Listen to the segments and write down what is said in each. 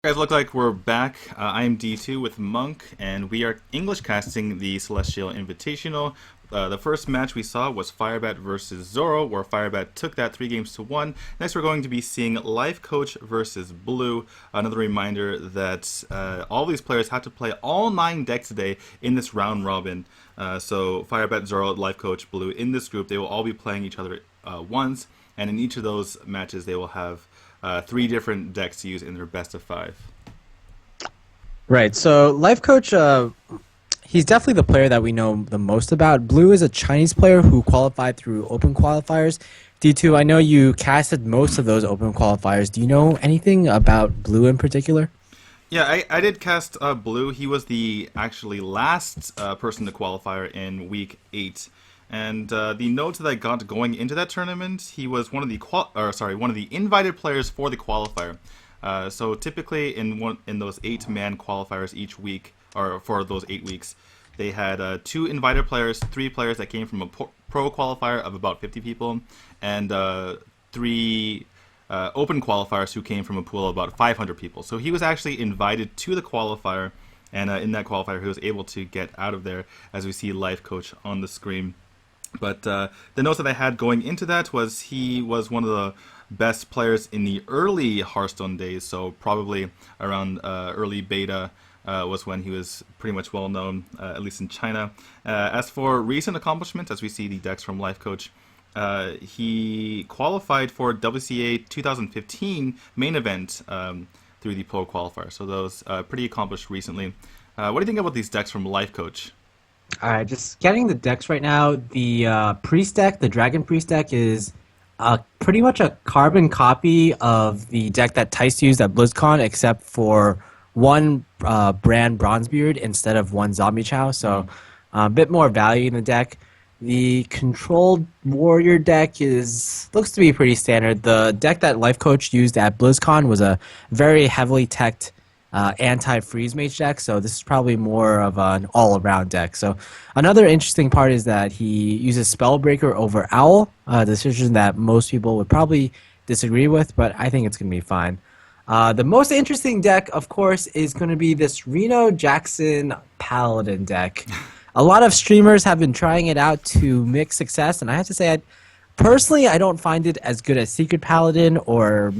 Guys, look like we're back. I am D2 with Monk, and we are English casting the Celestial Invitational. The first match we saw was Firebat versus Zoro, where Firebat took that 3 games to 1. Next, we're going to be seeing Lifecoach versus Blue. Another reminder that all these players have to play all 9 decks today in this round robin. So Firebat, Zoro, Lifecoach, Blue, in this group, they will all be playing each other once, and in each of those matches, they will have 3 different decks to use in their best of 5. Right. So Life Coach, he's definitely the player that we know the most about. Blue is a Chinese player who qualified through open qualifiers. D2, I know you casted most of those open qualifiers. Do you know anything about Blue in particular? Yeah, I did cast Blue. He was the actually last person to qualify in week 8. And the notes that I got going into that tournament, he was one of the invited players for the qualifier. So typically in those 8-man qualifiers each week, or for those 8 weeks, they had 2 invited players, 3 players that came from a pro qualifier of about 50 people, and 3 open qualifiers who came from a pool of about 500 people. So he was actually invited to the qualifier, and in that qualifier he was able to get out of there, as we see Life Coach on the screen. But the notes that I had going into that was he was one of the best players in the early Hearthstone days, so probably around early beta was when he was pretty much well known, at least in China. As for recent accomplishments, as we see the decks from Lifecoach, he qualified for WCA 2015 main event through the Pro Qualifier, so those pretty accomplished recently. What do you think about these decks from Lifecoach? All right, just getting the decks right now. The priest deck, the Dragon Priest deck, is pretty much a carbon copy of the deck that Tice used at BlizzCon, except for one brand Bronzebeard instead of one Zombie Chow. So a bit more value in the deck. The controlled warrior deck looks to be pretty standard. The deck that Life Coach used at BlizzCon was a very heavily teched anti-freeze mage deck, so this is probably more of an all-around deck. So another interesting part is that he uses Spellbreaker over Owl, a decision that most people would probably disagree with, but I think it's going to be fine. The most interesting deck, of course, is going to be this Reno Jackson Paladin deck. A lot of streamers have been trying it out to mixed success, and I have to say, personally, I don't find it as good as Secret Paladin or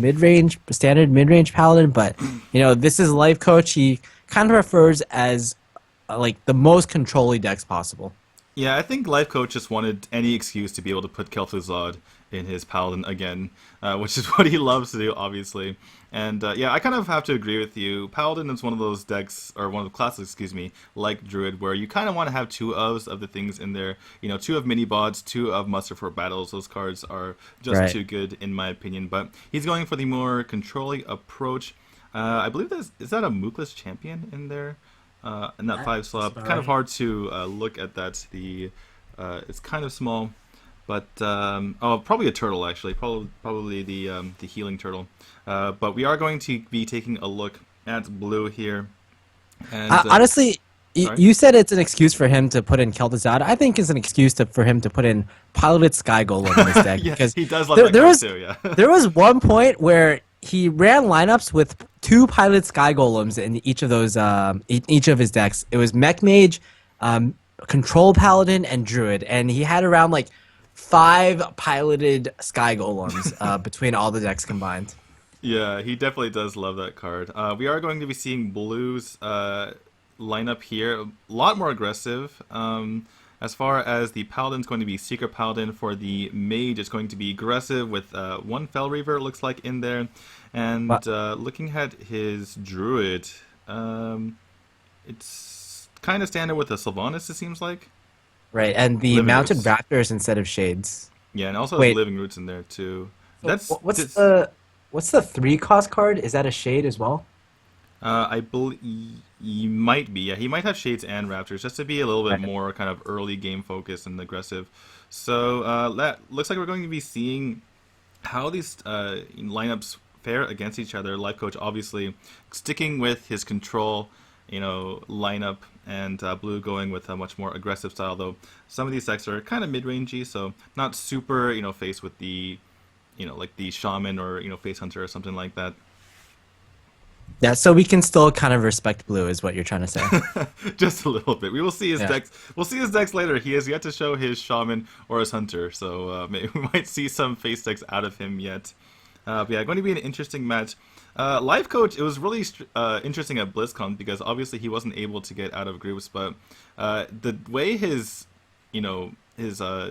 standard mid-range Paladin, but this is Life Coach. He kind of prefers as like the most control-y decks possible. Yeah, I think Life Coach just wanted any excuse to be able to put Kel'Thuzad in his Paladin again, which is what he loves to do, obviously. And yeah, I kind of have to agree with you. Paladin is one of those decks, or one of the classes, excuse me, like Druid, where you kind of want to have 2 of the things in there. 2 of mini bots, 2 of muster for battles. Those cards are just too good, in my opinion. But he's going for the more controlling approach. I believe is that a Mookless champion in there? In that 5 slot. Kind of hard to look at that. It's kind of small. But probably a turtle actually, probably the healing turtle. But we are going to be taking a look at Blue here. And honestly, you said it's an excuse for him to put in Kel'Thuzad. I think it's an excuse for him to put in Piloted Sky Golem in this deck. Yeah, because he does love that card too. Yeah. There was one point where he ran lineups with 2 Piloted Sky Golems in each of those each of his decks. It was Mech Mage, Control Paladin, and Druid, and he had around like 5 piloted Sky Golems between all the decks combined. Yeah, he definitely does love that card. We are going to be seeing Blue's lineup here, a lot more aggressive. As far as the Paladin's going to be Secret Paladin. For the Mage, it's going to be aggressive with 1 Fel Reaver, it looks like, in there. And looking at his Druid, it's kind of standard with a Sylvanas, it seems like. Right, and the Living Mounted Roots. Raptors instead of Shades. Yeah, and also has Living Roots in there too. What's the 3-cost card? Is that a Shade as well? I believe he might be. Yeah, he might have Shades and Raptors, just to be a little bit more kind of early game focused and aggressive. So that looks like we're going to be seeing how these lineups fare against each other. Life Coach obviously sticking with his control, lineup, and Blue going with a much more aggressive style. Though some of these decks are kind of mid-rangey, so not super, faced with the, like the Shaman or Face Hunter or something like that. Yeah, so we can still kind of respect blue, is what you're trying to say. Just a little bit. We will see his Yeah. decks. We'll see his decks later. He has yet to show his shaman or his hunter, so maybe we might see some face decks out of him yet. But yeah, going to be an interesting match. Life Coach, it was really interesting at BlizzCon because obviously he wasn't able to get out of groups, but the way his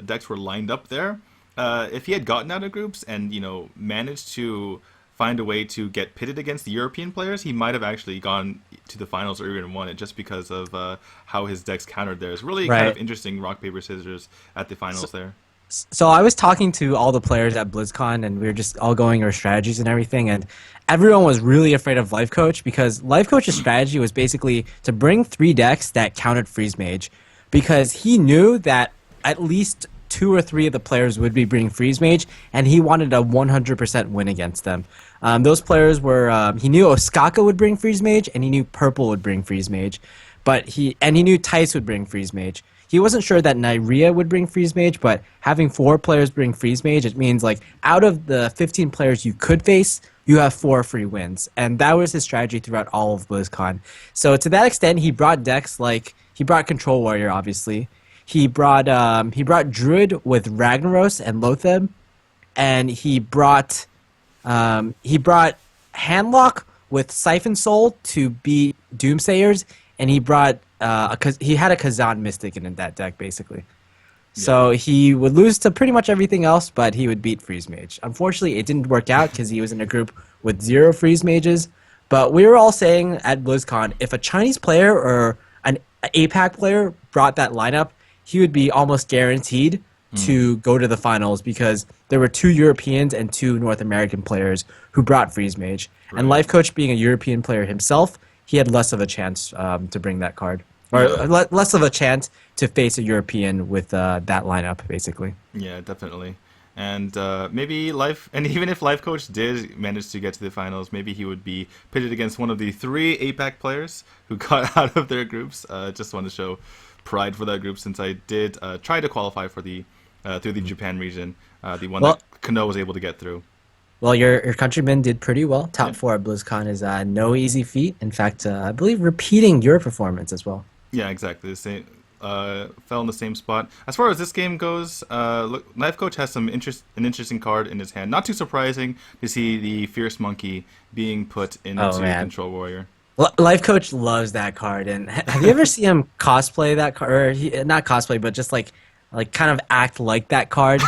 decks were lined up there, if he had gotten out of groups and managed to find a way to get pitted against the European players, he might have actually gone to the finals or even won it just because of how his decks countered there. It's really kind of Right. interesting rock, paper, scissors at the So, finals there. so I was talking to all the players at BlizzCon, and we were just all going over strategies and everything, and everyone was really afraid of Life Coach because Life Coach's strategy was basically to bring three decks that countered Freeze Mage, because he knew that at least two or three of the players would be bringing Freeze Mage, and he wanted a 100% win against them. Those players were he knew Osaka would bring Freeze Mage, and he knew Purple would bring Freeze Mage, but he knew Tice would bring Freeze Mage. He wasn't sure that Nyria would bring Freeze Mage, but having four players bring Freeze Mage, it means like out of the 15 players you could face, you have four free wins. And that was his strategy throughout all of BlizzCon. So to that extent, he brought decks like he brought Control Warrior, obviously. He brought Druid with Ragnaros and Loatheb, and he brought Handlock with Siphon Soul to beat Doomsayers, and he had a Kazan Mystic in that deck basically. Yeah. So he would lose to pretty much everything else, but he would beat Freeze Mage. Unfortunately, it didn't work out because he was in a group with zero Freeze Mages. But we were all saying at BlizzCon, if a Chinese player or an APAC player brought that lineup, he would be almost guaranteed to go to the finals because there were two Europeans and two North American players who brought Freeze Mage. And Right. Life Coach being a European player himself, he had less of a chance to bring that card, or Yeah. less of a chance to face a European with that lineup, basically. Yeah, definitely. And maybe and even if Life Coach did manage to get to the finals, maybe he would be pitted against one of the three APAC players who got out of their groups. Just want to show pride for that group since I did try to qualify for the through the Japan region, the one Well, that Kano was able to get through. well, your countrymen did pretty well. Yeah, Top four at BlizzCon is no easy feat. In fact, I believe repeating your performance as well. yeah, exactly. The same fell in the same spot. As far as this game goes, look, Life Coach has an interesting card in his hand. Not too surprising to see the Fierce Monkey being put into Oh man, Control Warrior. Life Coach loves that card. And have you ever seen him cosplay that card? Or not cosplay, but just like kind of act like that card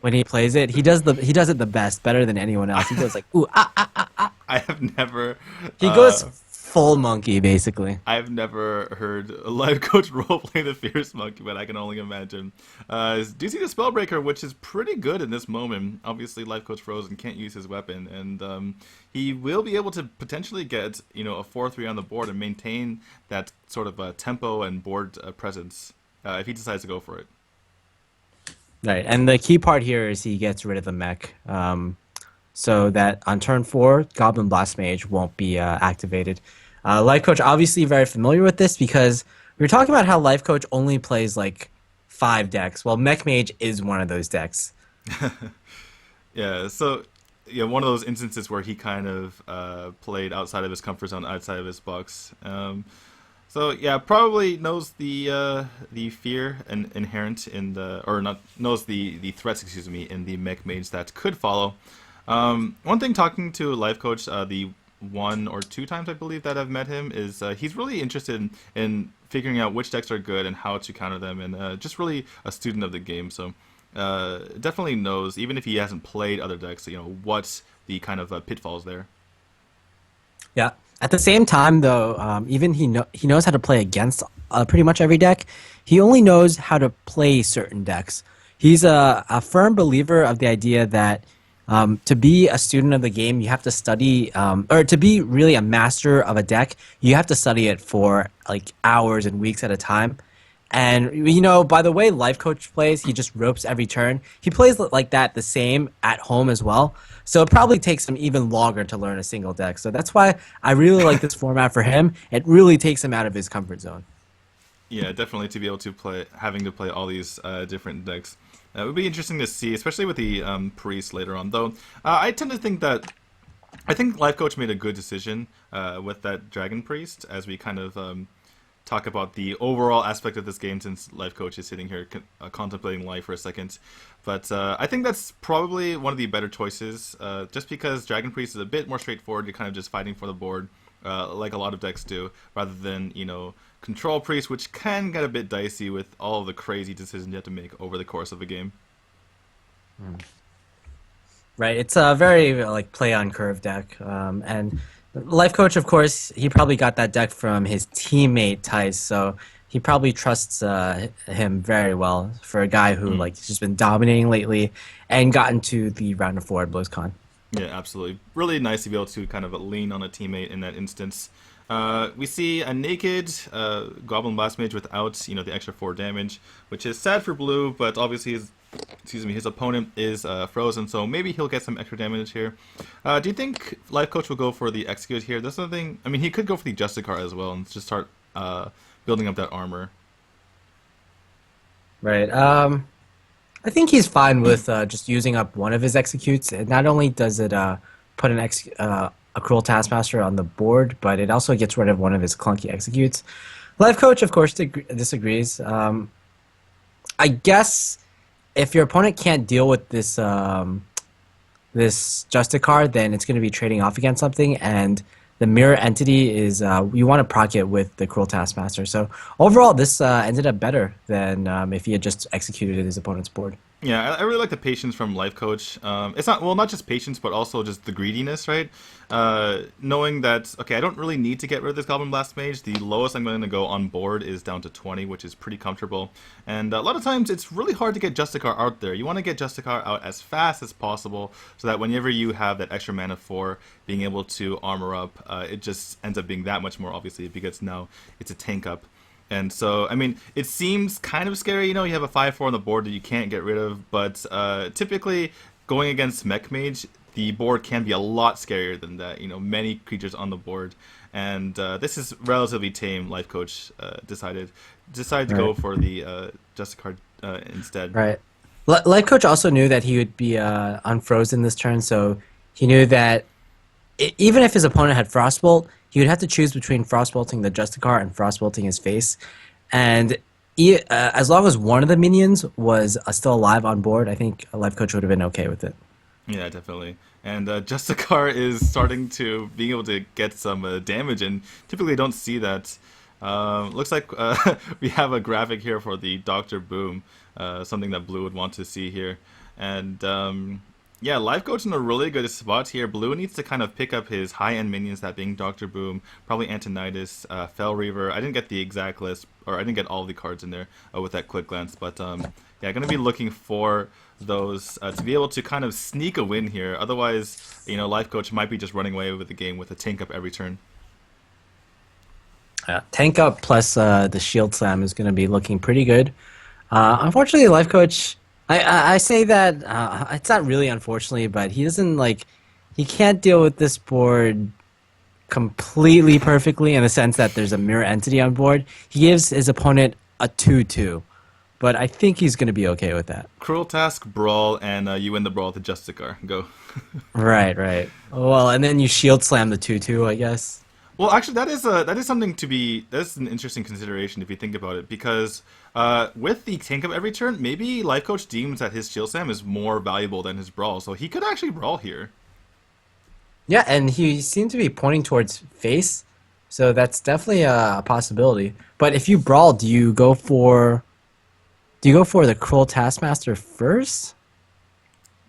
when he plays it. He does it the best, better than anyone else. He goes like ooh ah. I have never. He goes full monkey basically. I've never heard a life coach roleplay the Fierce Monkey, but I can only imagine. Do you see the Spellbreaker, which is pretty good in this moment? Obviously, life coach Frozen can't use his weapon, and he will be able to potentially get a 4-3 on the board and maintain that sort of tempo and board presence if he decides to go for it. Right, and the key part here is he gets rid of the mech, so that on turn four, Goblin Blast Mage won't be activated. Life Coach obviously very familiar with this because we were talking about how Life Coach only plays like five decks. Well, Mech Mage is one of those decks. Yeah, so yeah, one of those instances where he kind of played outside of his comfort zone, outside of his box. So yeah, probably knows the fear inherent in the or not knows the threats, excuse me, in the mech mage that could follow. One thing talking to Life Coach, the one or two times I believe that I've met him is he's really interested in figuring out which decks are good and how to counter them, and just really a student of the game. So definitely knows, even if he hasn't played other decks, what the kind of pitfalls there. Yeah. At the same time, though, even he knows how to play against pretty much every deck. He only knows how to play certain decks. He's a firm believer of the idea that to be a student of the game, you have to study, or to be really a master of a deck, you have to study it for like hours and weeks at a time. And by the way Life Coach plays, he just ropes every turn. He plays like that the same at home as well. So it probably takes him even longer to learn a single deck. So that's why I really like this format for him. It really takes him out of his comfort zone. Yeah, definitely to be able to having to play all these different decks. It would be interesting to see, especially with the priest later on. Though I tend to think that I think Lifecoach made a good decision with that Dragon Priest as we kind of talk about the overall aspect of this game since Lifecoach is sitting here contemplating life for a second. But I think that's probably one of the better choices just because Dragon Priest is a bit more straightforward. You're kind of just fighting for the board like a lot of decks do rather than, Control Priest, which can get a bit dicey with all the crazy decisions you have to make over the course of a game. Right, it's a very like play on curve deck, and Life Coach, of course, he probably got that deck from his teammate Tice, so he probably trusts him very well for a guy who like just been dominating lately and gotten to the round of 4 at BlizzCon. Yeah, absolutely. Really nice to be able to kind of lean on a teammate in that instance. We see a naked Goblin Blast Mage without, the extra 4 damage, which is sad for blue, but obviously his opponent is frozen, so maybe he'll get some extra damage here. Do you think Lifecoach will go for the Execute here? That's something. I mean, he could go for the Justicar as well and just start building up that armor. Right. I think he's fine with just using up one of his executes. And not only does it put a cruel taskmaster on the board, but it also gets rid of one of his clunky executes. Life Coach, of course, disagrees. I guess if your opponent can't deal with this this Justicar, then it's going to be trading off against something, and the mirror entity is you want to proc it with the cruel taskmaster. So overall, this ended up better than if he had just executed his opponent's board. Yeah, I really like the patience from Lifecoach. It's not just patience, but also just the greediness, right? Knowing that, okay, I don't really need to get rid of this Goblin Blast Mage. The lowest I'm going to go on board is down to 20, which is pretty comfortable. And a lot of times, it's really hard to get Justicar out there. You want to get Justicar out as fast as possible, so that whenever you have that extra mana for being able to armor up, it just ends up being that much more, obviously, because now it's a tank up. And so, I mean, it seems kind of scary, you have a 5/4 on the board that you can't get rid of, but typically going against Mech Mage, the board can be a lot scarier than that, many creatures on the board. And this is relatively tame. Lifecoach decided to go for the Justicar instead. Right. Life Coach also knew that he would be unfrozen this turn, so he knew that even if his opponent had Frostbolt, he would have to choose between Frostbolting the Justicar and Frostbolting his face. And as long as one of the minions was still alive on board, I think Life Coach would have been okay with it. Yeah, definitely. And Justicar is starting to being able to get some damage, and typically don't see that. Looks like we have a graphic here for the Dr. Boom, something that Blue would want to see here. And yeah, Lifecoach in a really good spot here. Blue needs to kind of pick up his high-end minions, that being Dr. Boom, probably Antonidas, Fell Reaver. I didn't get the exact list, or I didn't get all the cards in there with that quick glance, but yeah, going to be looking for those to be able to kind of sneak a win here. Otherwise, Lifecoach might be just running away with the game with a tank up every turn. Tank up plus the shield slam is going to be looking pretty good. Unfortunately, Life Coach, I say that it's not really unfortunately, but he doesn't he can't deal with this board completely perfectly in the sense that there's a mirror entity on board. He gives his opponent a 2/2, but I think he's going to be okay with that. Cruel Task, Brawl, and you win the Brawl with the Justicar. Go. Right. Well, and then you shield slam the 2/2, I guess. Well, actually, that is something that's an interesting consideration if you think about it, because with the tank up every turn, maybe Lifecoach deems that his shield slam is more valuable than his brawl, so he could actually brawl here. Yeah, and he seemed to be pointing towards face, so that's definitely a possibility. But if you brawl, do you go for the Cruel Taskmaster first?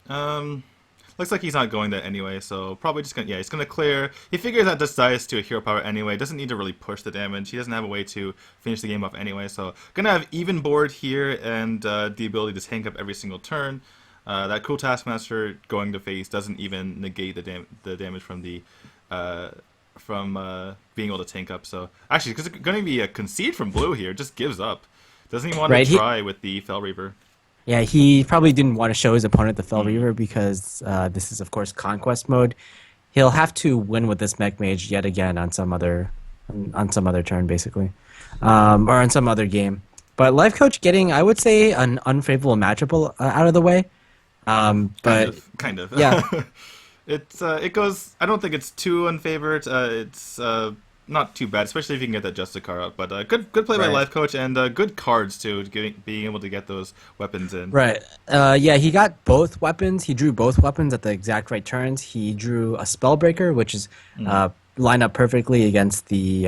Looks like he's not going there anyway, so probably just he's gonna clear. He figures that this dies to a hero power anyway. Doesn't need to really push the damage. He doesn't have a way to finish the game off anyway, so gonna have even board here and the ability to tank up every single turn. That Cool Taskmaster going to face doesn't even negate the damage from the being able to tank up. So actually, because it's gonna be a concede from Blue here, just gives up. Doesn't even want to try with the Fell Reaver. Yeah, he probably didn't want to show his opponent the Fell Reaver because this is, of course, Conquest mode. He'll have to win with this Mech Mage yet again on some other turn, basically, or on some other game. But Lifecoach getting, I would say, an unfavorable matchup out of the way. But kind of. Yeah. It goes. I don't think it's too unfavored. It's not too bad, especially if you can get that Justicar up. But good play by Right. Lifecoach and good cards too, being able to get those weapons in. Right. Yeah, he got both weapons. He drew both weapons at the exact right turns. He drew a Spellbreaker, which is Mm. lined up perfectly against the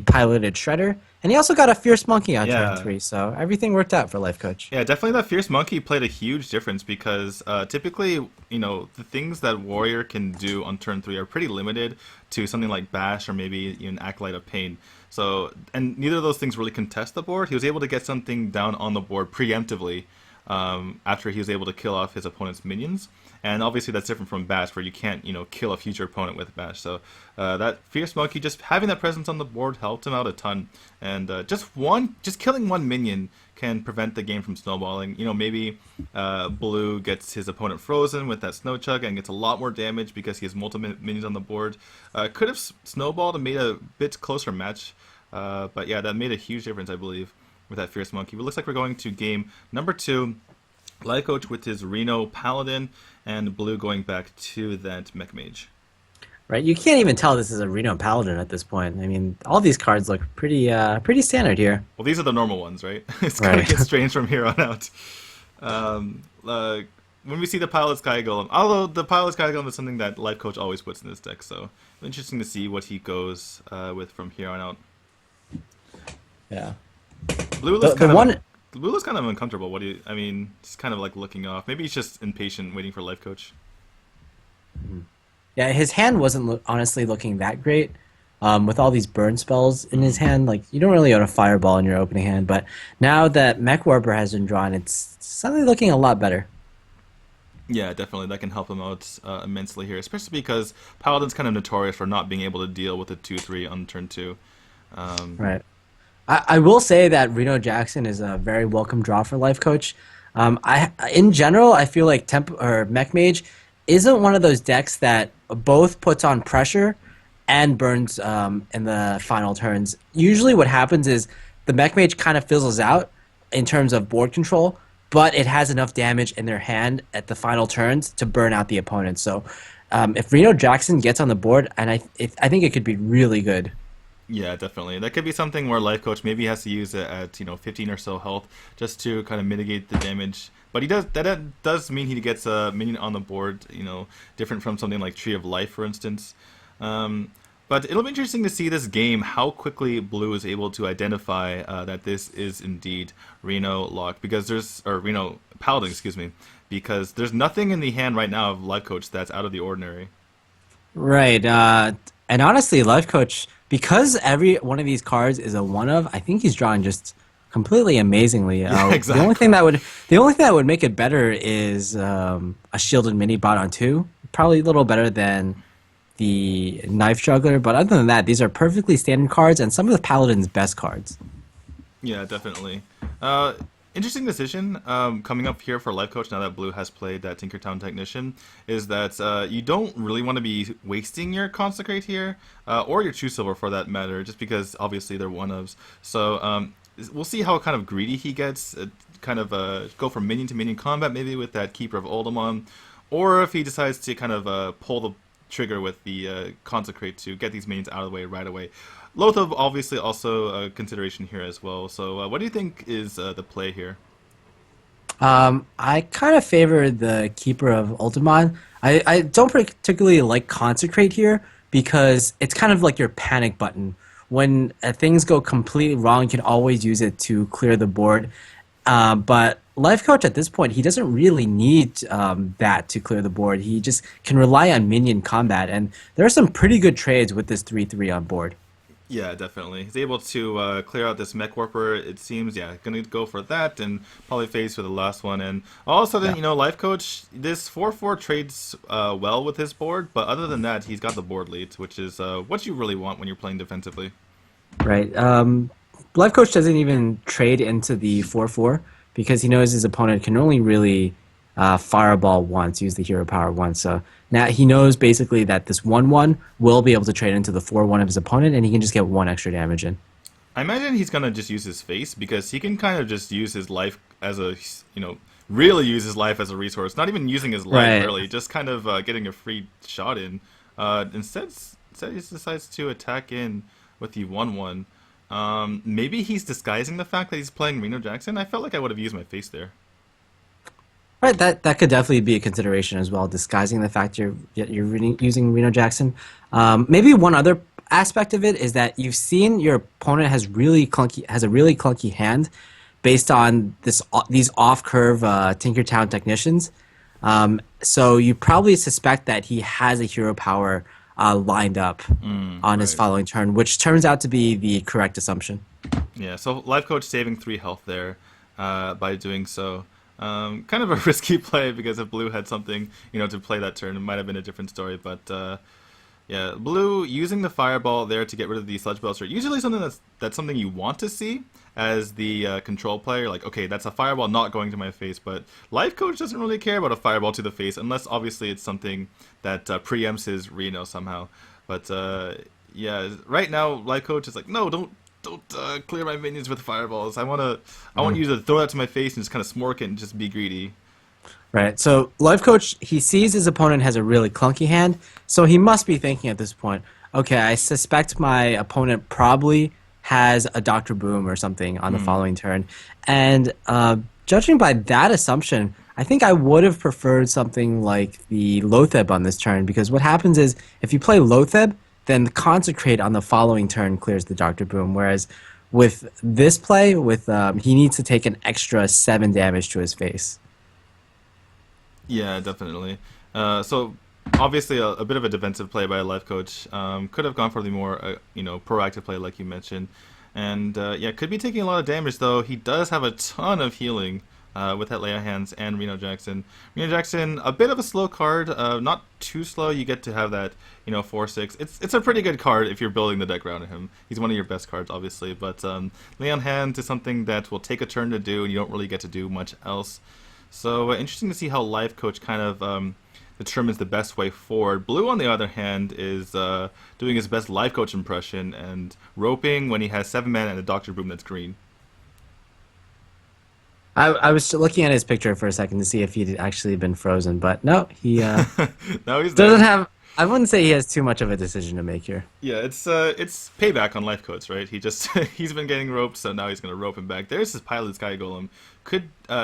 piloted Shredder, and he also got a Fierce Monkey on turn Yeah. 3. So everything worked out for Life Coach. Yeah, definitely that Fierce Monkey played a huge difference because typically, the things that Warrior can do on turn 3 are pretty limited to something like Bash or maybe even Acolyte of Pain. So, and neither of those things really contest the board. He was able to get something down on the board preemptively after he was able to kill off his opponent's minions. And obviously that's different from Bash, where you can't, kill a future opponent with Bash. So that Fierce Monkey, just having that presence on the board helped him out a ton. And just killing one minion can prevent the game from snowballing. Maybe Blue gets his opponent frozen with that Snow Chug and gets a lot more damage because he has multiple minions on the board. Could have snowballed and made a bit closer match. But yeah, that made a huge difference, I believe, with that Fierce Monkey. But it looks like we're going to game number 2. Life Coach with his Reno Paladin, and Blue going back to that Mech Mage. Right. You can't even tell this is a Reno Paladin at this point. I mean, all these cards look pretty standard here. Well, these are the normal ones, right? It's going to Right. get strange from here on out. When we see the Pilot Sky Golem, although the Pilot Sky Golem is something that Life Coach always puts in his deck, so interesting to see what he goes with from here on out. Yeah. Blue The looks the kind one of Blue looks kind of uncomfortable. What do you? I mean, he's kind of like looking off. Maybe he's just impatient, waiting for Life Coach. Yeah, his hand wasn't honestly looking that great. With all these burn spells in his hand, like you don't really own a fireball in your opening hand. But now that Mech Warper has been drawn, it's suddenly looking a lot better. Yeah, definitely. That can help him out immensely here, especially because Paladin's kind of notorious for not being able to deal with a 2/3 on turn 2. Right. I will say that Reno Jackson is a very welcome draw for Life Coach. In general, I feel like Temp or Mech Mage isn't one of those decks that both puts on pressure and burns in the final turns. Usually, what happens is the Mech Mage kind of fizzles out in terms of board control, but it has enough damage in their hand at the final turns to burn out the opponent. So, if Reno Jackson gets on the board, and I think it could be really good. Yeah, definitely. That could be something where Life Coach maybe has to use it at 15 or so health just to kind of mitigate the damage. But he does that does mean he gets a minion on the board, different from something like Tree of Life, for instance. But it'll be interesting to see this game how quickly Blue is able to identify that this is indeed Reno Lock or Reno Paladin, excuse me, because there's nothing in the hand right now of Life Coach that's out of the ordinary. Right. And honestly, Life Coach, because every one of these cards is a one of, I think he's drawing just completely amazingly. Yeah, The only thing exactly. that would make it better is a shielded mini bot on 2. Probably a little better than the Knife Juggler, but other than that, these are perfectly standard cards and some of the Paladin's best cards. Yeah, definitely. Interesting decision coming up here for Life Coach now that Blue has played that Tinkertown Technician is that you don't really want to be wasting your Consecrate here, or your True Silver for that matter, just because obviously they're one-ofs. So we'll see how kind of greedy he gets, kind of go from minion to minion combat maybe with that Keeper of Oldemon, or if he decides to kind of pull the trigger with the Consecrate to get these minions out of the way right away. Lothar obviously also a consideration here as well. So what do you think is the play here? I kind of favor the Keeper of Ultimon. I don't particularly like Consecrate here because it's kind of like your panic button. When things go completely wrong, you can always use it to clear the board. But Life Coach at this point, he doesn't really need that to clear the board. He just can rely on minion combat, and there are some pretty good trades with this 3/3 on board. Yeah, definitely. He's able to clear out this Mech Warper. It seems, yeah, going to go for that and probably face for the last one. And all of a sudden, Yeah. Life Coach, this 4/4 trades well with his board, but other than that, he's got the board lead, which is what you really want when you're playing defensively. Right. Life Coach doesn't even trade into the 4/4 because he knows his opponent can only really fireball once, use the hero power once. So now he knows basically that this 1/1 will be able to trade into the 4/1 of his opponent, and he can just get 1 extra damage in. I imagine he's gonna just use his face because he can kind of just use his life as a really use his life as a resource. Not even using his life, Right. really. Just kind of getting a free shot in. Instead, he decides to attack in with the 1-1. Maybe he's disguising the fact that he's playing Reno Jackson. I felt like I would have used my face there. Right, that could definitely be a consideration as well, disguising the fact using Reno Jackson. Maybe one other aspect of it is that you've seen your opponent has a really clunky hand, based on these off curve Tinkertown technicians. So you probably suspect that he has a hero power lined up on his Right. following turn, which turns out to be the correct assumption. Yeah, so Life Coach saving 3 health there by doing so. Kind of a risky play because if Blue had something, to play that turn, it might have been a different story. But yeah, Blue using the Fireball there to get rid of the Sludge Belcher. Usually something that's something you want to see as the control player. Like, okay, that's a Fireball not going to my face. But Life Coach doesn't really care about a Fireball to the face unless obviously it's something that preempts his Reno somehow. But yeah, right now Life Coach is like, no, don't clear my minions with fireballs. I want you to throw that to my face and just kind of smork it and just be greedy. Right. So Life Coach, he sees his opponent has a really clunky hand, so he must be thinking at this point, okay, I suspect my opponent probably has a Dr. Boom or something on the following turn. And judging by that assumption, I think I would have preferred something like the Lotheb on this turn, because what happens is if you play Lotheb, then the Consecrate on the following turn clears the Dr. Boom, whereas with this play, he needs to take an extra 7 damage to his face. Yeah, definitely. So obviously a bit of a defensive play by a Life Coach. Could have gone for the more proactive play like you mentioned. And yeah, could be taking a lot of damage though. He does have a ton of healing with that Leia Hands and Reno Jackson. Reno Jackson, a bit of a slow card, not too slow. You get to have that 4/6. It's a pretty good card if you're building the deck around him. He's one of your best cards, obviously. But Leon Hands is something that will take a turn to do, and you don't really get to do much else. So interesting to see how Life Coach kind of determines the best way forward. Blue, on the other hand, is doing his best Life Coach impression and roping when he has 7 mana and a Doctor Boom that's green. I was looking at his picture for a second to see if he'd actually been frozen, but no, he Now he's doesn't there. have. I wouldn't say he has too much of a decision to make here. Yeah, it's payback on Life Coach, right? He just he's been getting roped, so now he's gonna rope him back. There's his Pilot Sky Golem.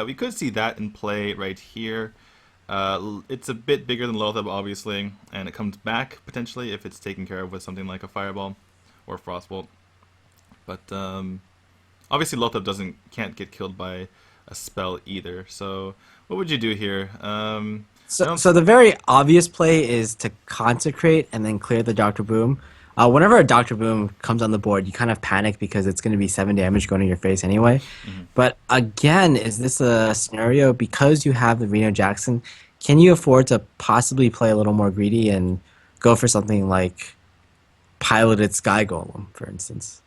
We could see that in play right here. It's a bit bigger than Lotheb, obviously, and it comes back potentially if it's taken care of with something like a Fireball or Frostbolt. But obviously Lotheb can't get killed by a spell either. So what would you do here? I don't. So the very obvious play is to consecrate and then clear the Doctor Boom. Whenever a Doctor Boom comes on the board, you kind of panic because it's going to be 7 damage going to your face anyway. But again, is this a scenario because you have the Reno Jackson? Can you afford to possibly play a little more greedy and go for something like Piloted Sky Golem, for instance?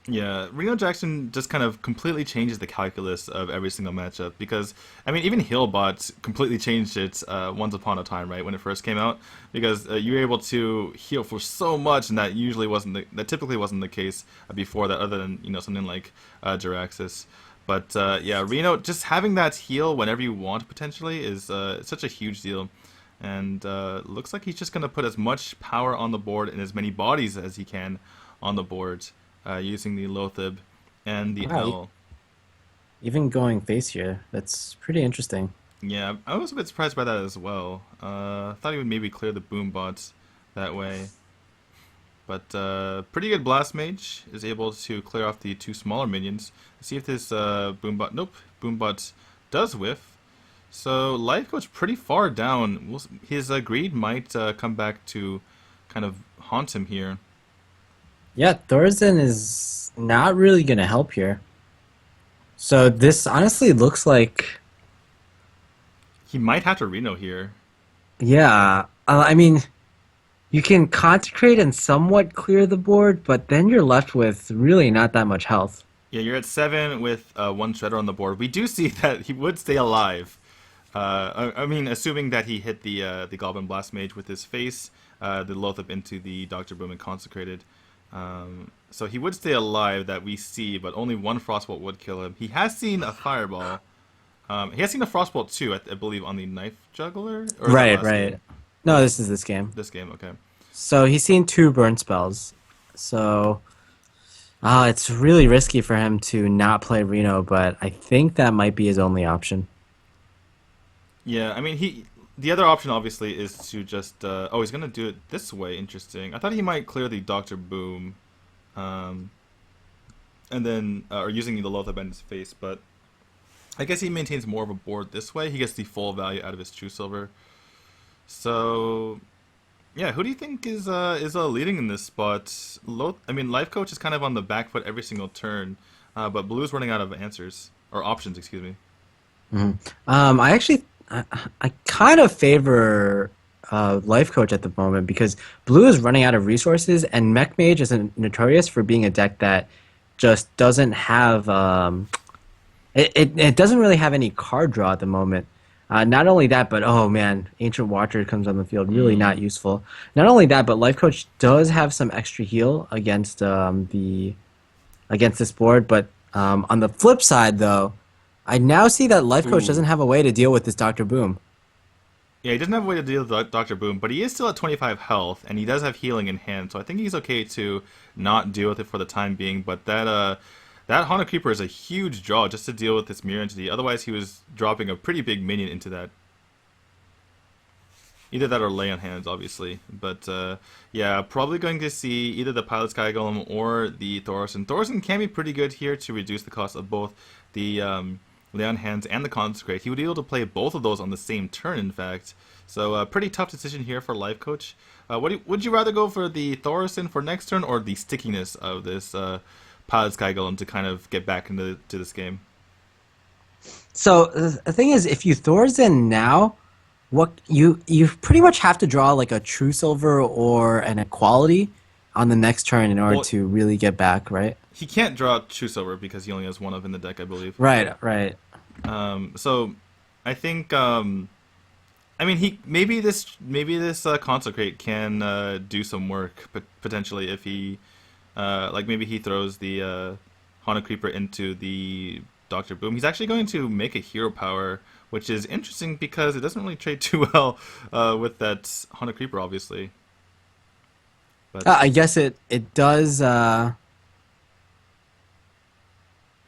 Yeah, Reno Jackson just kind of completely changes the calculus of every single matchup because, I mean, even Healbot completely changed it once upon a time, right, when it first came out, because you were able to heal for so much, and that typically wasn't the case before that, other than, something like Jiraxis. But yeah, Reno, just having that heal whenever you want, potentially, is such a huge deal. And looks like he's just going to put as much power on the board and as many bodies as he can on the board. Using the Lotheb and the Wow, L. even going face here, that's pretty interesting. Yeah, I was a bit surprised by that as well. Thought he would maybe clear the boom bots that way. But pretty good Blast Mage is able to clear off the 2 smaller minions. Let's see if this Boombot... Nope, Boombot does whiff. So Life Coach pretty far down. His greed might come back to kind of haunt him here. Yeah, Thorzen is not really going to help here. So this honestly looks like, He might have to Reno here. yeah, I mean, you can consecrate and somewhat clear the board, but then you're left with really not that much health. Yeah, you're at 7 with 1 Shredder on the board. We do see that he would stay alive. I mean, assuming that he hit the Goblin Blast Mage with his face, the Lotheb into the Dr. Boom and consecrated. So he would stay alive, that we see, but only 1 Frostbolt would kill him. He has seen a Fireball. He has seen a Frostbolt too, I believe, on the Knife Juggler, or is that Right, last right. game? No, this is this game. This game, okay. So he's seen two burn spells. So it's really risky for him to not play Reno, but I think that might be his only option. Yeah, I mean, the other option obviously is to just. Oh, he's gonna do it this way. Interesting. I thought he might clear the Doctor Boom, um, and then or using the Loatheb in his face, but I guess he maintains more of a board this way. He gets the full value out of his True Silver. So yeah, who do you think is leading in this spot? I mean, Life Coach is kind of on the back foot every single turn, but Blue's running out of answers or options. Excuse me. I actually, I kind of favor Life Coach at the moment because Blue is running out of resources, and Mech Mage is notorious for being a deck that just doesn't have it doesn't really have any card draw at the moment. Not only that, but oh man, Ancient Watcher comes on the field, really not useful. Not only that, but Life Coach does have some extra heal against the against this board. But on the flip side, though, I now see that Life Coach doesn't Ooh. have a way to deal with this Doctor Boom. Yeah, he doesn't have a way to deal with Dr. Boom, but he is still at 25 health, and he does have healing in hand, so I think he's okay to not deal with it for the time being. But that Haunted Creeper is a huge draw just to deal with this mirror entity. Otherwise, he was dropping a pretty big minion into that. Either that or lay on hands, obviously. But yeah, probably going to see either the Pilot Sky Golem or the Thorson. Thorson can be pretty good here to reduce the cost of both the lay on hands and the Consecrate. He would be able to play both of those on the same turn, in fact. So pretty tough decision here for Life Coach. Would you rather go for the Thorson for next turn or the stickiness of this Pilot Sky Golem to kind of get back into this game? So the thing is, if you Thor's in now, what you pretty much have to draw like a True Silver or an Equality on the next turn in order Well, to really get back, right? he can't draw True Silver because he only has one of in the deck, I believe. Right, right. So I think I mean he maybe this Consecrate can do some work potentially if he like maybe he throws the Haunted Creeper into the Doctor Boom. He's actually going to make a Hero Power, which is interesting because it doesn't really trade too well with that Haunted Creeper, obviously. But I guess it does.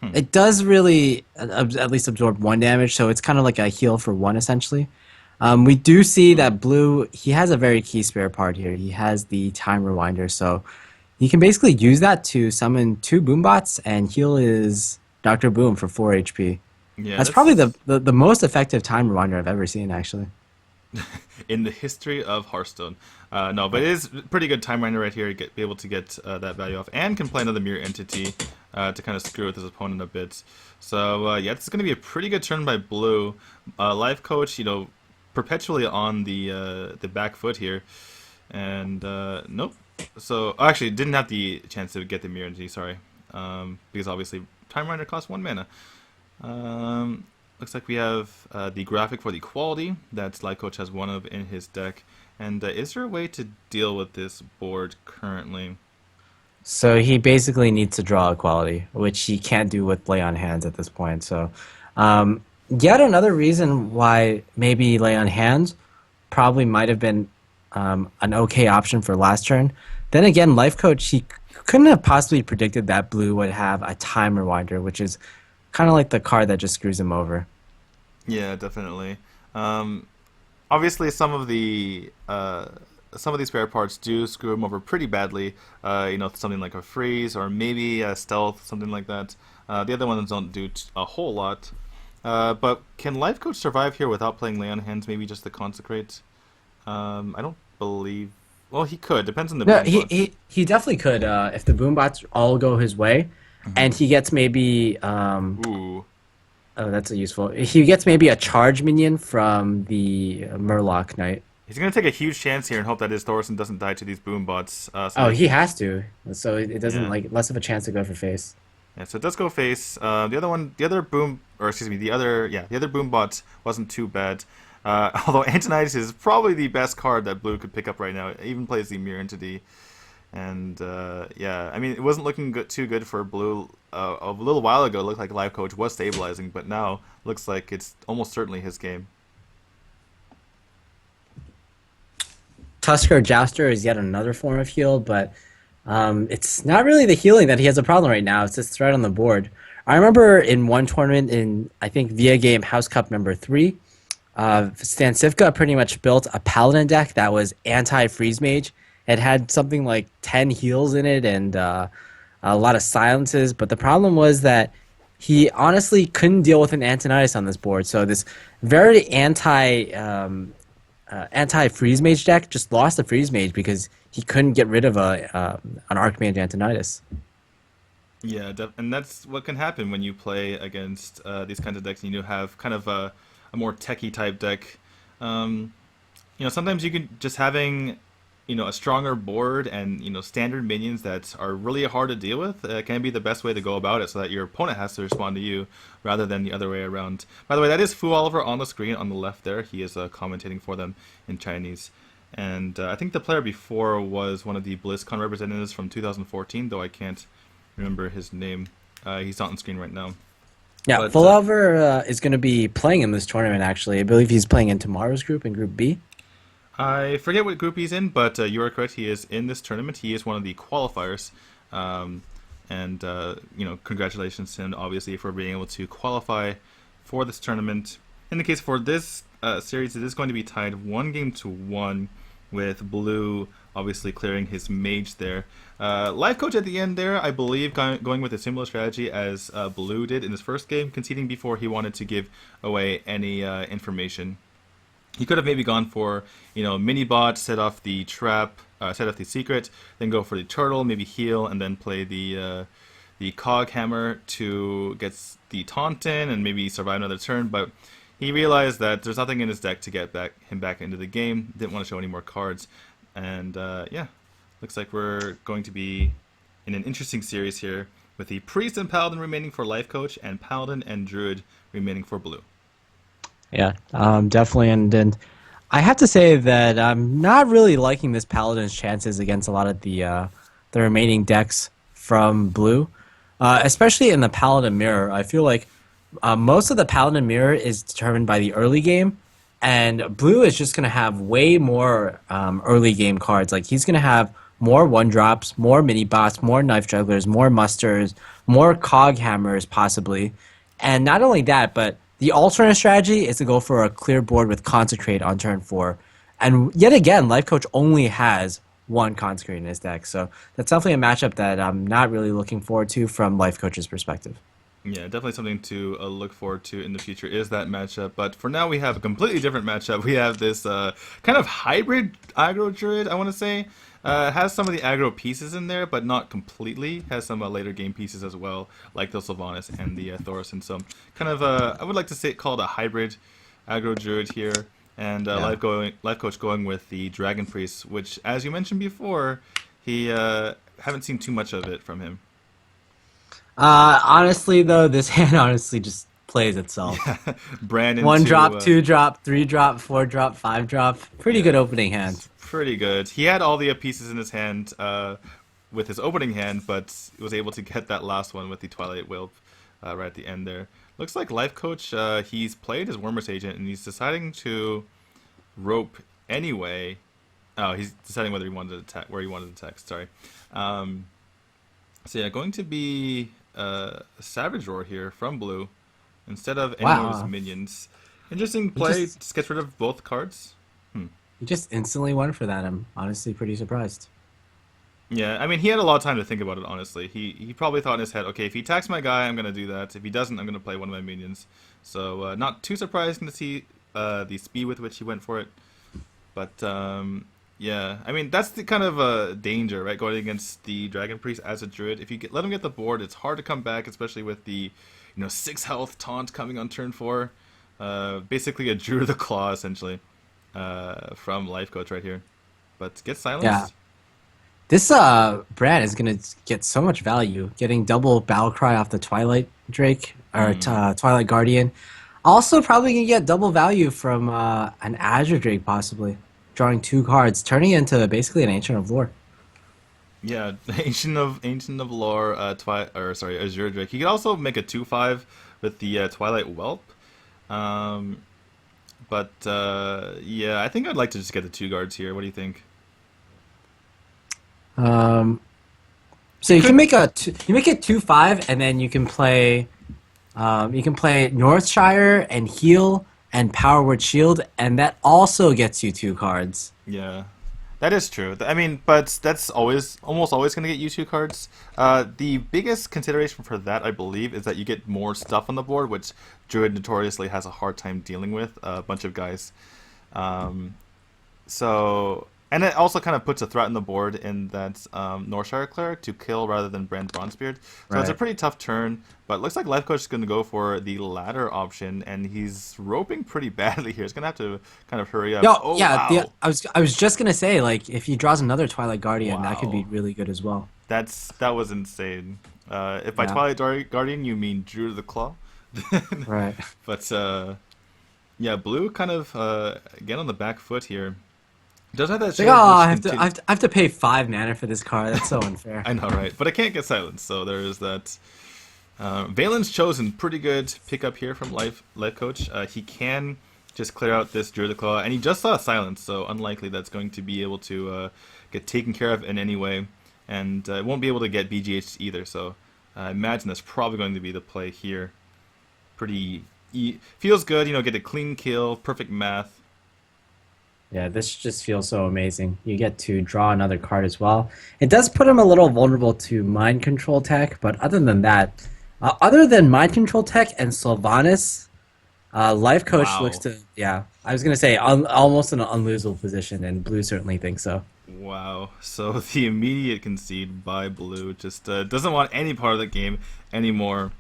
hmm. It does really at least absorb one damage, so it's kind of like a heal for one essentially. We do see Ooh. that Blue, he has a very key spare part here. He has the Time Rewinder, so he can basically use that to summon two Boombots and heal his Dr. Boom for 4 HP. Yeah, That's probably that's the most effective Time Rewinder I've ever seen, actually. in the history of Hearthstone. No, but it is pretty good time miner right here to be able to get that value off, and can play another mirror entity to kind of screw with his opponent a bit. So yeah, this is going to be a pretty good turn by Blue. Life Coach, perpetually on the back foot here, and nope. So actually, didn't have the chance to get the mirror entity. Sorry, because obviously time miner costs 1 mana. Um, Looks like we have the graphic for the quality that Life Coach has one of in his deck. And is there a way to deal with this board currently? So he basically needs to draw Equality, which he can't do with Lay on Hands at this point. So yet another reason why maybe Lay on Hands probably might have been an okay option for last turn. Then again, Life Coach, he couldn't have possibly predicted that Blue would have a Time Rewinder, which is kind of like the card that just screws him over. Yeah, definitely. Obviously, some of these spare parts do screw him over pretty badly. Something like a freeze or maybe a stealth, something like that. The other ones don't do a whole lot. But can Life Coach survive here without playing Lay on Hands? Maybe just the Consecrate. I don't believe. Well, he could. Depends on the No, boom he bots. he, he definitely could if the Boombots all go his way, and he gets maybe Ooh. oh, that's a useful. He gets maybe a charge minion from the Murloc Knight. He's going to take a huge chance here and hope that his Thorson doesn't die to these boom bots. Oh, he has to, so it doesn't Yeah. like less of a chance to go for face. Yeah, so it does go face. The other boom, or excuse me, the other boom bot wasn't too bad. Although Antonitis is probably the best card that Blue could pick up right now. It even plays the mirror entity. And yeah, I mean, it wasn't looking too good for Blue a little while ago. It looked like Lifecoach was stabilizing, but now looks like it's almost certainly his game. Tusker Jouster is yet another form of heal, but it's not really the healing that he has a problem right now. It's this threat on the board. I remember in one tournament in, I think, Via Game House Cup number 3, Stan Sivka pretty much built a Paladin deck that was anti-Freeze Mage. It had something like 10 heals in it and a lot of silences, but the problem was that he honestly couldn't deal with an Antonitis on this board. So this very anti freeze mage deck just lost the freeze mage because he couldn't get rid of an archmage Antonitis. Yeah, and that's what can happen when you play against these kinds of decks. And you have kind of a more techie type deck. Um, sometimes you can just having a stronger board and standard minions that are really hard to deal with can be the best way to go about it, so that your opponent has to respond to you rather than the other way around. By the way, that is Fu Oliver on the screen on the left there. He is commentating for them in Chinese. And I think the player before was one of the BlizzCon representatives from 2014, though I can't remember his name. He's not on screen right now. Yeah, But Fullover is going to be playing in this tournament, actually. I believe he's playing in tomorrow's group, in Group B. I forget what group he's in, but you are correct. He is in this tournament. He is one of the qualifiers. And congratulations to him, obviously, for being able to qualify for this tournament. In the case for this series, it is going to be tied 1-1 with Blue obviously clearing his mage there. Lifecoach at the end there, I believe, going with a similar strategy as Blue did in his first game, conceding before he wanted to give away any information. He could have maybe gone for, mini bot, set off the trap, set off the secret, then go for the turtle, maybe heal, and then play the cog hammer to get the taunt in and maybe survive another turn. But he realized that there's nothing in his deck to get him back into the game. Didn't want to show any more cards, and yeah, looks like we're going to be in an interesting series here with the priest and paladin remaining for Lifecoach, and paladin and druid remaining for Blue. Yeah, definitely. And I have to say that I'm not really liking this Paladin's chances against a lot of the remaining decks from Blue, especially in the Paladin Mirror. I feel like most of the Paladin Mirror is determined by the early game, and Blue is just going to have way more early game cards. Like, he's going to have more one-drops, more mini-bots, more knife jugglers, more musters, more cog hammers, possibly. And not only that, but the alternate strategy is to go for a clear board with Consecrate on turn 4. And yet again, Lifecoach only has one Consecrate in his deck. So that's definitely a matchup that I'm not really looking forward to from Lifecoach's perspective. Yeah, definitely something to look forward to in the future is that matchup. But for now, we have a completely different matchup. We have this kind of hybrid aggro druid, I want to say. Has some of the aggro pieces in there, but not completely. Has some later game pieces as well, like the Sylvanas and the Thorson. So kind of, I would like to say, call it a hybrid aggro druid here. And Lifecoach going with the Dragon Priest, which, as you mentioned before, he haven't seen too much of it from him. Honestly, though, this hand honestly just plays itself. Brandon 1 drop, 2 drop, 3 drop, 4 drop, 5 drop. Pretty good opening hand. Pretty good. He had all the pieces in his hand with his opening hand, but was able to get that last one with the Twilight Whelp right at the end there. Looks like Lifecoach, he's played his Wormer's Agent, and he's deciding to rope anyway. Oh, he's deciding whether he wanted to attack, where he wanted to attack. Sorry. So yeah, going to be a Savage Roar here from Blue instead of any of his minions. Interesting play. Just gets rid of both cards. He just instantly went for that. I'm honestly pretty surprised. Yeah, I mean, he had a lot of time to think about it, honestly. He probably thought in his head, okay, if he attacks my guy, I'm going to do that. If he doesn't, I'm going to play one of my minions. So not too surprising to see the speed with which he went for it. But yeah, I mean, that's the kind of danger, right, going against the Dragon Priest as a druid. If you let him get the board, it's hard to come back, especially with the 6 health taunt coming on turn 4. Basically a Druid of the Claw, essentially, from Lifecoach right here. But get silenced. Yeah. This Brad is going to get so much value, getting double Battle Cry off the Twilight Drake, or Twilight Guardian. Also probably going to get double value from an Azure Drake, possibly. Drawing 2 cards, turning into basically an Ancient of Lore. Yeah, Ancient of Lore, Azure Drake. You could also make a 2/5 with the Twilight Whelp. Um, but yeah, I think I'd like to just get the two guards here. What do you think? Um, so You you can could, make you make it 2/5, and then you can play Northshire and heal and Power Word Shield, and that also gets you two cards. yeah, that is true. I mean, but that's almost always going to get you two cards. The biggest consideration for that, I believe, is that you get more stuff on the board, which Druid notoriously has a hard time dealing with. A bunch of guys. Um, So, and it also kind of puts a threat on the board in that Northshire Cleric to kill rather than Brand Bronzebeard. So it's a Right. pretty tough turn, but it looks like Lifecoach is going to go for the latter option, and he's roping pretty badly here. He's going to have to kind of hurry up. No, Oh, yeah, wow. I was just gonna say, like, if he draws another Twilight Guardian, that could be Wow. really good as well. That was insane. If by Yeah. Twilight Guardian you mean Drew the Claw. Right. But yeah, blue kind of again on the back foot here. Does have that It's like, oh, shield which I have to pay 5 mana for this card. That's so unfair. I know, right? But I can't get silence, so there is that. Valen's chosen pretty good pickup here from Life Coach. He can just clear out this Druid Claw, and he just saw silence, so unlikely that's going to be able to get taken care of in any way, and won't be able to get BGH either. So I imagine that's probably going to be the play here. Pretty feels good, get a clean kill, perfect math. Yeah, this just feels so amazing. You get to draw another card as well. It does put him a little vulnerable to mind control tech, but other than that, other than mind control tech and Sylvanas, Life Coach looks Wow. to, yeah, I was gonna say almost in an unlosable position, and Blue certainly thinks so. Wow. So the immediate concede by Blue just doesn't want any part of the game anymore.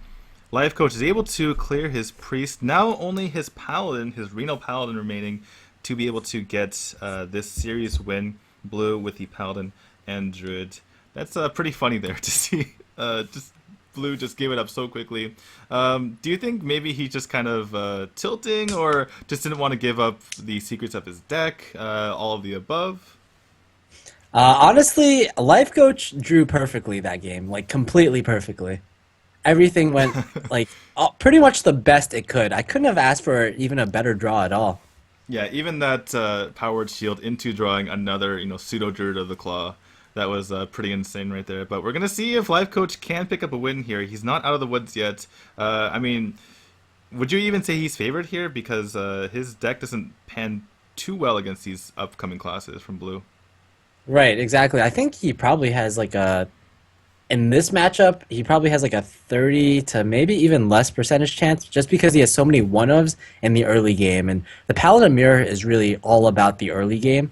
Life Coach is able to clear his priest. Now only his paladin, his renal paladin remaining to be able to get this series win. Blue with the paladin and druid. That's pretty funny there to see. Just Blue just gave it up so quickly. Do you think maybe he just kind of tilting, or just didn't want to give up the secrets of his deck? All of the above. Honestly, Life Coach drew perfectly that game, like completely perfectly. Everything went like pretty much the best it could. I couldn't have asked for even a better draw at all. Yeah, even that powered shield into drawing another, pseudo druid of the claw. That was pretty insane right there. But we're gonna see if Life Coach can pick up a win here. He's not out of the woods yet. I mean, would you even say he's favored here because his deck doesn't pan too well against these upcoming classes from blue? Right, exactly. I think he probably has like a in this matchup, he probably has like a 30 to maybe even less percentage chance just because he has so many one-ofs in the early game. And the Paladin Mirror is really all about the early game.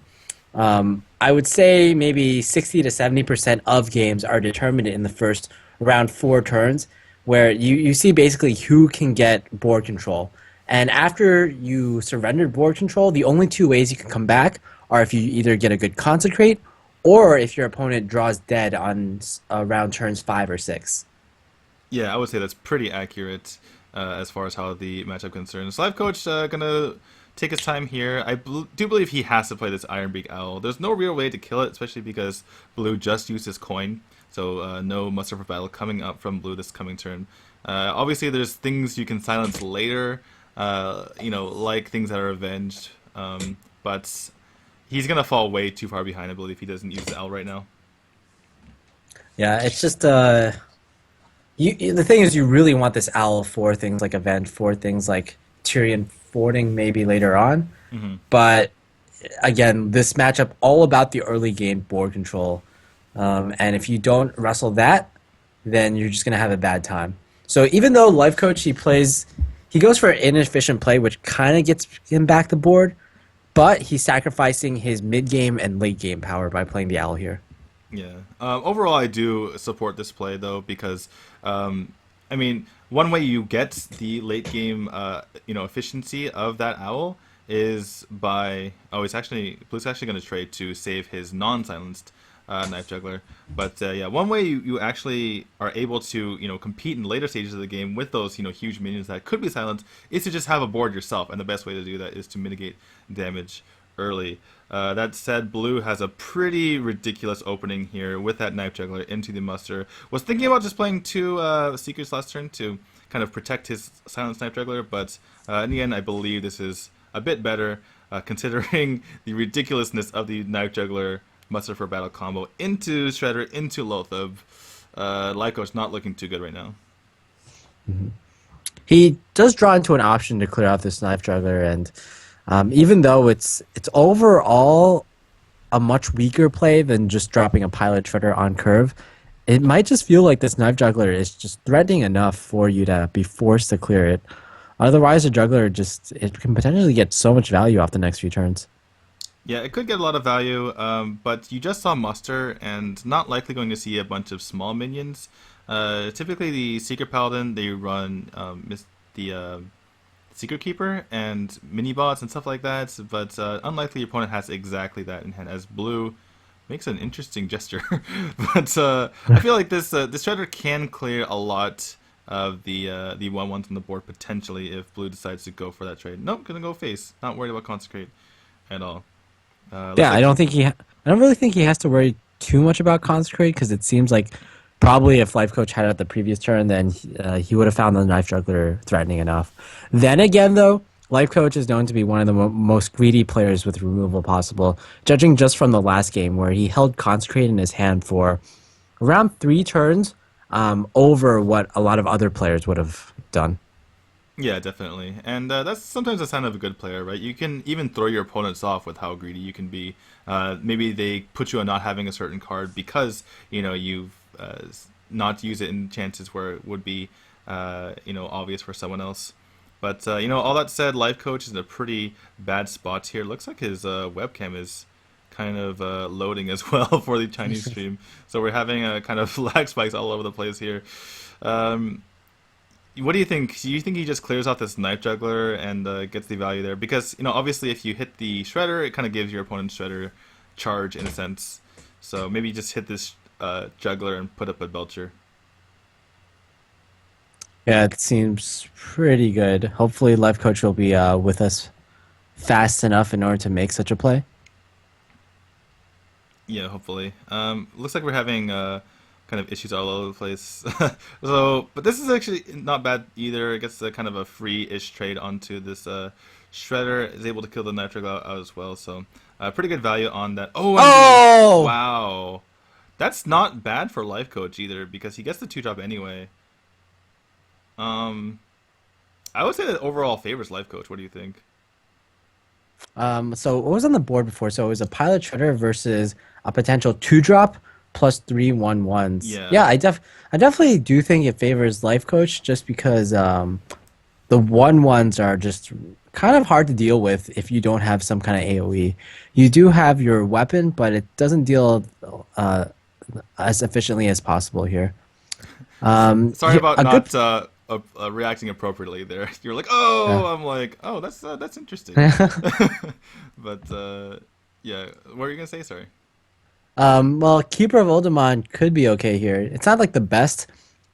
I would say maybe 60 to 70% of games are determined in the first around 4 turns, where you see basically who can get board control. And after you surrender board control, the only two ways you can come back are if you either get a good consecrate or if your opponent draws dead on around turns 5 or 6. Yeah, I would say that's pretty accurate as far as how the matchup concerns. Life Coach gonna take his time here. Do believe he has to play this Ironbeak Owl. There's no real way to kill it, especially because Blue just used his coin, so no muster for battle coming up from Blue this coming turn. Obviously, there's things you can silence later, like things that are avenged, but he's gonna fall way too far behind, I believe, if he doesn't use the Owl right now. Yeah, it's just the thing is you really want this owl for things like event, for things like Tyrion fording maybe later on. Hmm. But again, this matchup all about the early game board control. And if you don't wrestle that, then you're just gonna have a bad time. So even though Life Coach he goes for an inefficient play, which kind of gets him back the board, but he's sacrificing his mid game and late game power by playing the owl here. Yeah. Overall, I do support this play though because, I mean, one way you get the late game, efficiency of that owl is by it's actually Blue's actually going to trade to save his non-silenced knife juggler. But yeah, one way you actually are able to compete in later stages of the game with those huge minions that could be silenced is to just have a board yourself, and the best way to do that is to mitigate damage early. That said, Blue has a pretty ridiculous opening here with that Knife Juggler into the Muster. Was thinking about just playing two Seekers last turn to kind of protect his Silence Knife Juggler, but in the end, I believe this is a bit better, considering the ridiculousness of the Knife Juggler Muster for Battle combo into Shredder, into Lothab. Lifecoach not looking too good right now. He does draw into an option to clear out this Knife Juggler, and even though it's overall a much weaker play than just dropping a Pilot Shredder on curve, it might just feel like this Knife Juggler is just threatening enough for you to be forced to clear it. Otherwise, a Juggler it can potentially get so much value off the next few turns. Yeah, it could get a lot of value, but you just saw Muster, and not likely going to see a bunch of small minions. Typically, the Secret Paladin, they run the Secret Keeper and mini bots and stuff like that, but unlikely your opponent has exactly that in hand, as Blue makes an interesting gesture. But I feel like this Shredder can clear a lot of the 1/1s on the board potentially if Blue decides to go for that trade. Nope, gonna go face. Not worried about Consecrate at all. Yeah, Like I don't really think he has to worry too much about Consecrate because it seems like probably if Lifecoach had it at the previous turn, then he would have found the Knife Juggler threatening enough. Then again, though, Lifecoach is known to be one of the most greedy players with removal possible, judging just from the last game where he held Consecrate in his hand for around 3 turns, over what a lot of other players would have done. Yeah, definitely. And that's sometimes a sign of a good player, right? You can even throw your opponents off with how greedy you can be. Maybe they put you on not having a certain card because, you've not used it in chances where it would be, obvious for someone else. But, all that said, Lifecoach is in a pretty bad spot here. Looks like his webcam is kind of loading as well for the Chinese stream. So we're having a kind of lag spikes all over the place here. What do you think? Do you think he just clears off this Knife Juggler and gets the value there? Because, obviously if you hit the Shredder, it kind of gives your opponent Shredder charge in a sense. So maybe just hit this Juggler and put up a Belcher. Yeah, it seems pretty good. Hopefully, Lifecoach will be with us fast enough in order to make such a play. Yeah, hopefully. Looks like we're having kind of issues all over the place. So, but this is actually not bad either. It gets a kind of a free-ish trade onto this Shredder. Is able to kill the Knife Juggler out as well. So, pretty good value on that. Oh, Oh! wow. That's not bad for Lifecoach either because he gets the 2-drop anyway. I would say that overall favors Lifecoach. What do you think? So what was on the board before? So it was a Pilot Shredder versus a potential 2-drop plus 3/1/1s. Yeah. Yeah, I definitely do think it favors Lifecoach just because the 1/1s are just kind of hard to deal with if you don't have some kind of AoE. You do have your weapon, but it doesn't deal as efficiently as possible here. Sorry about a not good reacting appropriately there. You're like, oh, Yeah. I'm like, oh, that's interesting. But yeah, what were you gonna say? Sorry. Well, Keeper of Oldemon could be okay here. It's not like the best,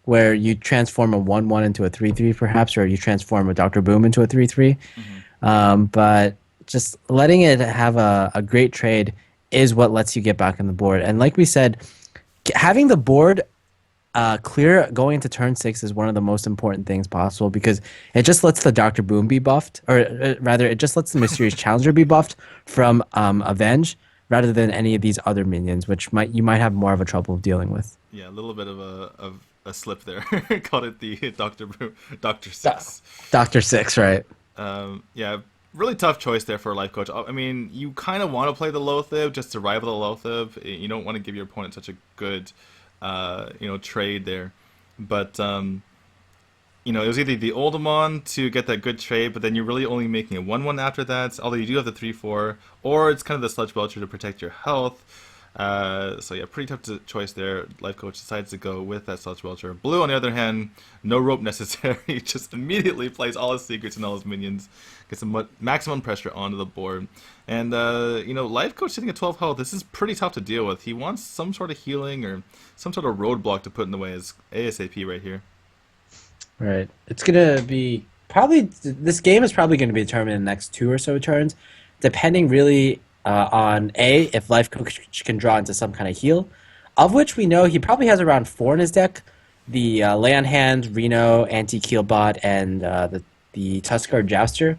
where you transform a 1/1 into a 3/3, perhaps, or you transform a Doctor Boom into a 3/3. But just letting it have a great trade is what lets you get back on the board. And like we said, having the board clear going into turn 6 is one of the most important things possible because it just lets the Doctor Boom be buffed, or rather, it just lets the Mysterious Challenger be buffed from Avenge rather than any of these other minions, which you might have more of a trouble dealing with. Yeah, a little bit of a slip there. Called it the Doctor Six. Doctor Six, right? Yeah, really tough choice there for Lifecoach. I mean, you kind of want to play the Lothab just to rival the Lothab. You don't want to give your opponent such a good, trade there. But it was either the Oldemon to get that good trade, but then you're really only making a 1/1 after that. Although you do have the 3/4, or it's kind of the Sludge Belcher to protect your health. So yeah, pretty tough choice there. Lifecoach decides to go with that Sludge Belcher. Blue, on the other hand, no rope necessary. Just immediately plays all his secrets and all his minions. Gets some maximum pressure onto the board. And, Lifecoach sitting at 12 health, this is pretty tough to deal with. He wants some sort of healing or some sort of roadblock to put in the way as ASAP right here. Right. It's gonna be probably this game is probably gonna be determined in the next 2 or so turns. depending really on A, if Life Coach can draw into some kind of heal, of which we know he probably has around four in his deck. The Land Hand, Reno, Anti-Keelbot, and the Tuskar Jouster.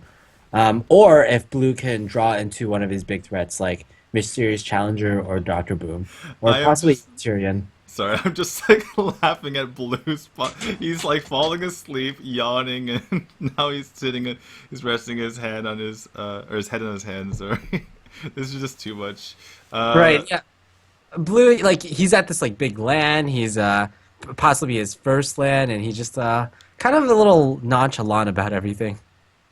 Or if Blue can draw into one of his big threats like Mysterious Challenger or Doctor Boom, or I am possibly just Tyrion. sorry. I'm just like laughing at Blue's. He's like falling asleep, yawning, and now he's sitting. He's resting his hand on his or his head on his hand. Sorry, this is just too much. Right, yeah. Blue, like he's at this like big land. He's possibly his first land, and he's just kind of a little nonchalant about everything.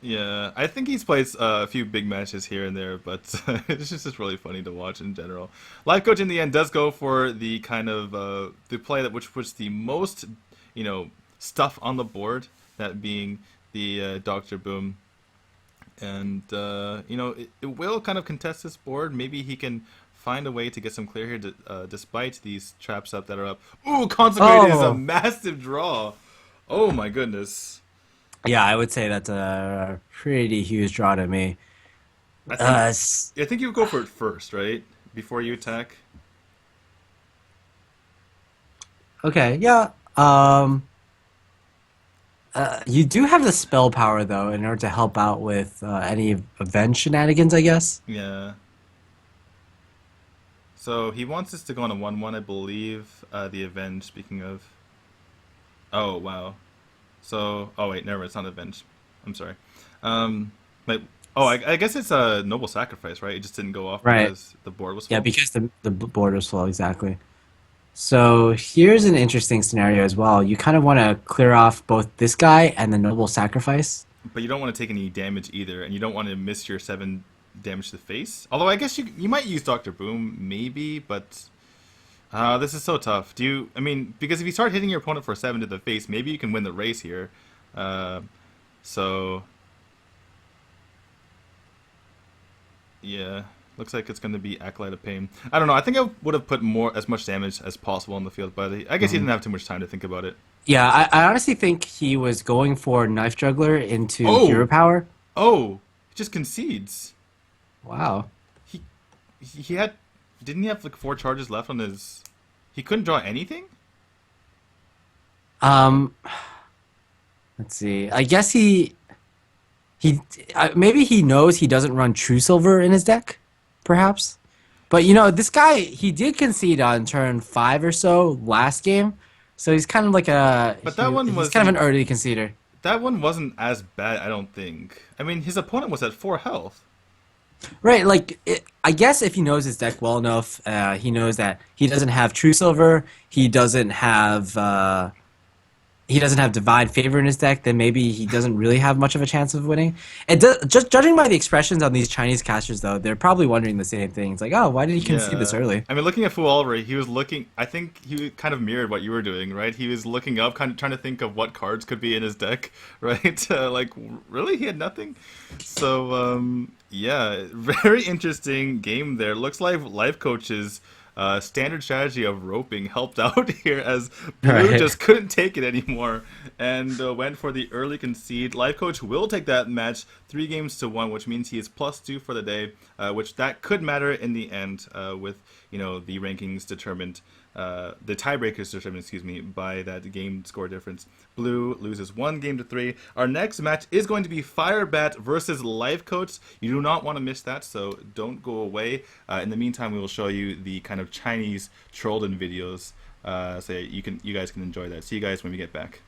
Yeah, I think he's played a few big matches here and there, but it's just really funny to watch in general. Life Coach in the end does go for the kind of the play that which puts the most, stuff on the board. That being the Doctor Boom, and it will kind of contest this board. Maybe he can find a way to get some clear here, despite these traps up that are up. Ooh, Consecrated is a Oh, massive draw. Oh my goodness. yeah, I would say that's a pretty huge draw to me. I think Uh, I think you would go for it first, right? Before you attack. okay, yeah. You do have the spell power though, in order to help out with any event shenanigans, I guess. Yeah. So he wants us to go on a 1-1, I believe. The Avenge, speaking of. Oh, wow. So. Oh, wait, never mind. It's not Avenge. I'm sorry. But. Oh, I guess it's a Noble Sacrifice, right? It just didn't go off Right. because the board was Yeah, full. because the border's full, exactly. So here's an interesting scenario as well. You kind of want to clear off both this guy and the noble sacrifice. But you don't want to take any damage either, and you don't want to miss your 7 damage to the face. Although I guess you might use Doctor Boom, maybe, but this is so tough. Do you? I mean, because if you start hitting your opponent for 7 to the face, maybe you can win the race here. Uh, so yeah, looks like it's going to be Acolyte of Pain. I don't know. I think I would have put as much damage as possible on the field, but I guess he Mhm. didn't have too much time to think about it. Yeah, I honestly think he was going for knife juggler into hero Oh, power. oh, he just concedes. Wow. He he had didn't he have like 4 charges left on his? He couldn't draw anything. Um, let's see. I guess he maybe he knows he doesn't run true silver in his deck, perhaps. But this guy he did concede on turn 5 or so last game, so he's kind of like But that one he's kind of wasn't an early conceder. that one wasn't as bad, I don't think. I mean, his opponent was at 4 health. Right, like I guess if he knows his deck well enough, he knows that he doesn't have true silver, he doesn't have divine favor in his deck, then maybe he doesn't really have much of a chance of winning. Just judging by the expressions on these Chinese casters, though, they're probably wondering the same thing. It's like, oh, why did he concede this Yeah. early? I mean, looking at Fu Oliver, he was looking. I think he kind of mirrored what you were doing, right? He was looking up, kind of trying to think of what cards could be in his deck, right? Really, he had nothing. So, yeah, very interesting game there. Looks like Life Coach's standard strategy of roping helped out here as Blue Right. just couldn't take it anymore and went for the early concede. Life Coach will take that match 3 games to 1, which means he is +2 for the day, which that could matter in the end with the rankings determined. The tiebreakers determined, excuse me, by that game score difference. Blue loses 1 game to 3. Our next match is going to be Firebat versus Life Coach. You do not want to miss that, so don't go away. In the meantime, we will show you the kind of Chinese trolled-in videos, so you guys can enjoy that. See you guys when we get back.